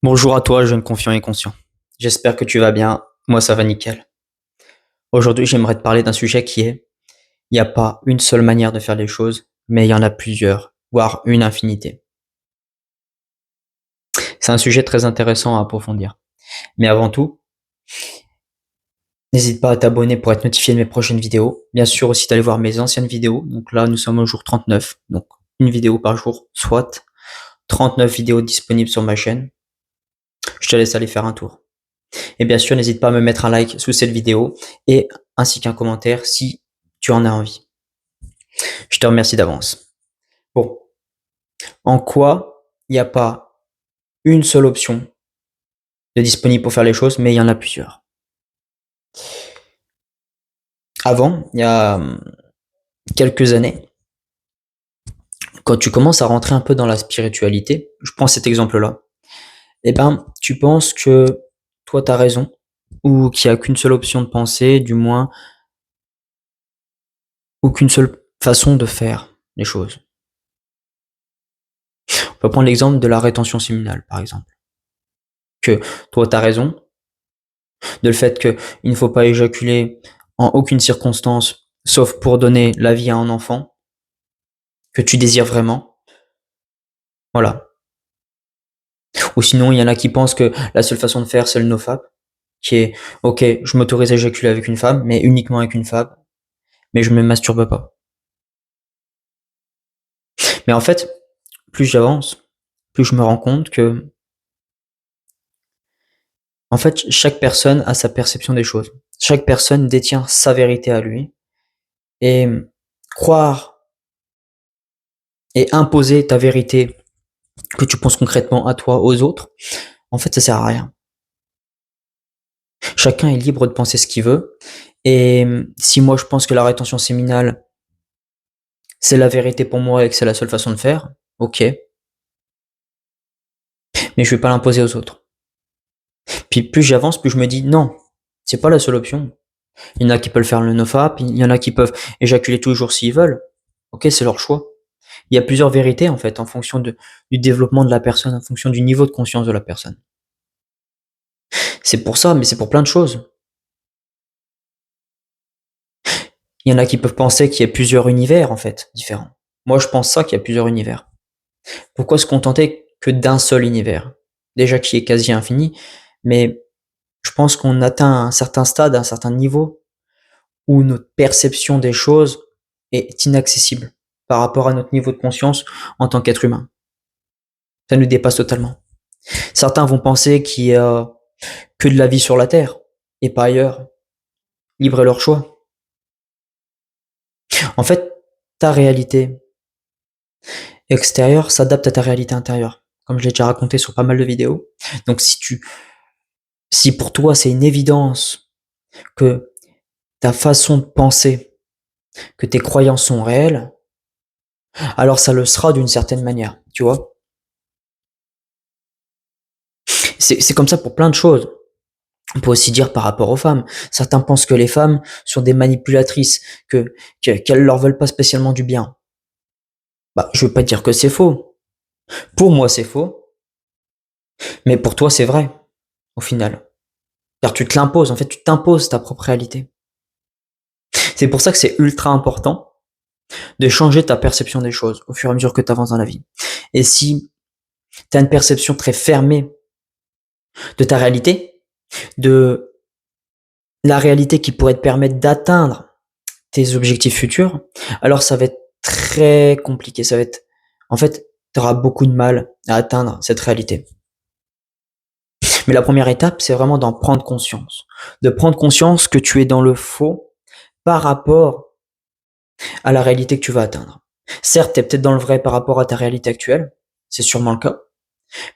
Bonjour à toi, jeune confiant et conscient. J'espère que tu vas bien. Moi, ça va nickel. Aujourd'hui, j'aimerais te parler d'un sujet qui est, il n'y a pas une seule manière de faire les choses, mais il y en a plusieurs, voire une infinité. C'est un sujet très intéressant à approfondir. Mais avant tout, n'hésite pas à t'abonner pour être notifié de mes prochaines vidéos. Bien sûr aussi d'aller voir mes anciennes vidéos. Donc là, nous sommes au jour 39. Donc une vidéo par jour, soit 39 vidéos disponibles sur ma chaîne. Je te laisse aller faire un tour. Et bien sûr, n'hésite pas à me mettre un like sous cette vidéo et ainsi qu'un commentaire si tu en as envie. Je te remercie d'avance. Bon, en quoi il n'y a pas une seule option de disponible pour faire les choses, mais il y en a plusieurs. Avant, il y a quelques années, quand tu commences à rentrer un peu dans la spiritualité, je prends cet exemple-là, eh ben, tu penses que toi, tu as raison, ou qu'il n'y a qu'une seule option de penser, du moins, ou qu'une seule façon de faire les choses. On peut prendre l'exemple de la rétention séminale, par exemple. Que toi, tu as raison, de le fait qu'il ne faut pas éjaculer en aucune circonstance, sauf pour donner la vie à un enfant que tu désires vraiment. Voilà. Ou sinon, il y en a qui pensent que la seule façon de faire, c'est le nofap, qui est, ok, je m'autorise à éjaculer avec une femme, mais uniquement avec une femme, mais je me masturbe pas. Mais en fait, plus j'avance, plus je me rends compte que, en fait, chaque personne a sa perception des choses. Chaque personne détient sa vérité à lui. Et croire et imposer ta vérité que tu penses concrètement à toi, aux autres, en fait, ça sert à rien. Chacun est libre de penser ce qu'il veut. Et si moi je pense que la rétention séminale, c'est la vérité pour moi et que c'est la seule façon de faire, ok. Mais je vais pas l'imposer aux autres. Puis plus j'avance, plus je me dis non, c'est pas la seule option. Il y en a qui peuvent faire le nofap, il y en a qui peuvent éjaculer tous les jours s'ils veulent. Ok, c'est leur choix. Il y a plusieurs vérités en fait, en fonction du développement de la personne, en fonction du niveau de conscience de la personne. C'est pour ça, mais c'est pour plein de choses. Il y en a qui peuvent penser qu'il y a plusieurs univers, en fait, différents. Moi, je pense ça, qu'il y a plusieurs univers. Pourquoi se contenter que d'un seul univers? Déjà qui est quasi infini, mais je pense qu'on atteint un certain stade, un certain niveau, où notre perception des choses est inaccessible par rapport à notre niveau de conscience en tant qu'être humain. Ça nous dépasse totalement. Certains vont penser qu'il y a que de la vie sur la Terre, et pas ailleurs. Libre est leur choix. En fait, ta réalité extérieure s'adapte à ta réalité intérieure, comme je l'ai déjà raconté sur pas mal de vidéos. Donc si pour toi c'est une évidence que ta façon de penser, que tes croyances sont réelles, alors ça le sera d'une certaine manière, tu vois. C'est comme ça pour plein de choses. On peut aussi dire par rapport aux femmes. Certains pensent que les femmes sont des manipulatrices, qu'elles leur veulent pas spécialement du bien. Bah, je veux pas dire que c'est faux. Pour moi, c'est faux, mais pour toi, c'est vrai, au final. Car tu te l'imposes, en fait, tu t'imposes ta propre réalité. C'est pour ça que c'est ultra important de changer ta perception des choses au fur et à mesure que tu avances dans la vie. Et si tu as une perception très fermée de ta réalité, de la réalité qui pourrait te permettre d'atteindre tes objectifs futurs, alors ça va être très compliqué. Ça va être, en fait, tu auras beaucoup de mal à atteindre cette réalité. Mais la première étape, c'est vraiment d'en prendre conscience. De prendre conscience que tu es dans le faux par rapport à la réalité que tu vas atteindre. Certes, tu es peut-être dans le vrai par rapport à ta réalité actuelle, c'est sûrement le cas,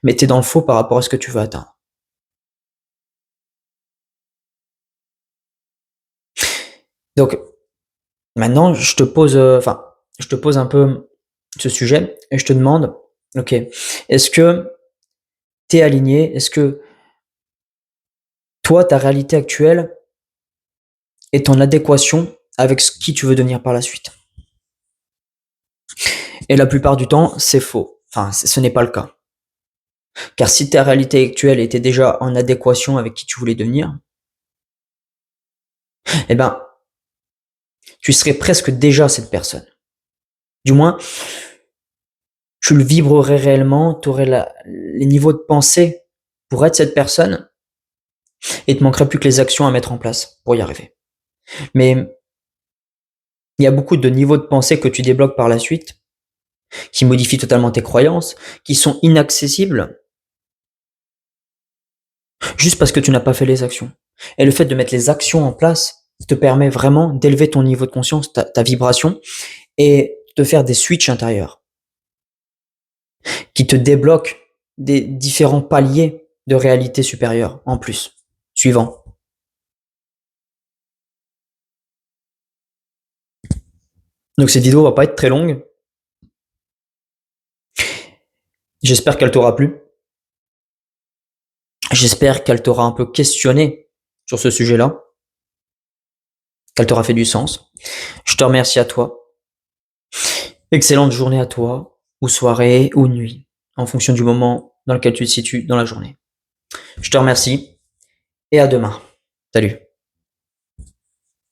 mais tu es dans le faux par rapport à ce que tu veux atteindre. Donc, maintenant, je te pose un peu ce sujet et je te demande, ok, est-ce que tu es aligné? Est-ce que toi, ta réalité actuelle est en adéquation avec ce qui tu veux devenir par la suite? Et la plupart du temps, c'est faux. Enfin, ce n'est pas le cas. Car si ta réalité actuelle était déjà en adéquation avec qui tu voulais devenir, eh ben, tu serais presque déjà cette personne. Du moins, tu le vibrerais réellement, tu aurais les niveaux de pensée pour être cette personne, et il te manquerait plus que les actions à mettre en place pour y arriver. Mais il y a beaucoup de niveaux de pensée que tu débloques par la suite, qui modifient totalement tes croyances, qui sont inaccessibles, juste parce que tu n'as pas fait les actions. Et le fait de mettre les actions en place te permet vraiment d'élever ton niveau de conscience, ta vibration, et de faire des switches intérieurs qui te débloquent des différents paliers de réalité supérieure en plus. Suivant. Donc cette vidéo va pas être très longue. J'espère qu'elle t'aura plu. J'espère qu'elle t'aura un peu questionné sur ce sujet-là, qu'elle t'aura fait du sens. Je te remercie à toi. Excellente journée à toi, ou soirée, ou nuit, en fonction du moment dans lequel tu te situes dans la journée. Je te remercie et à demain. Salut.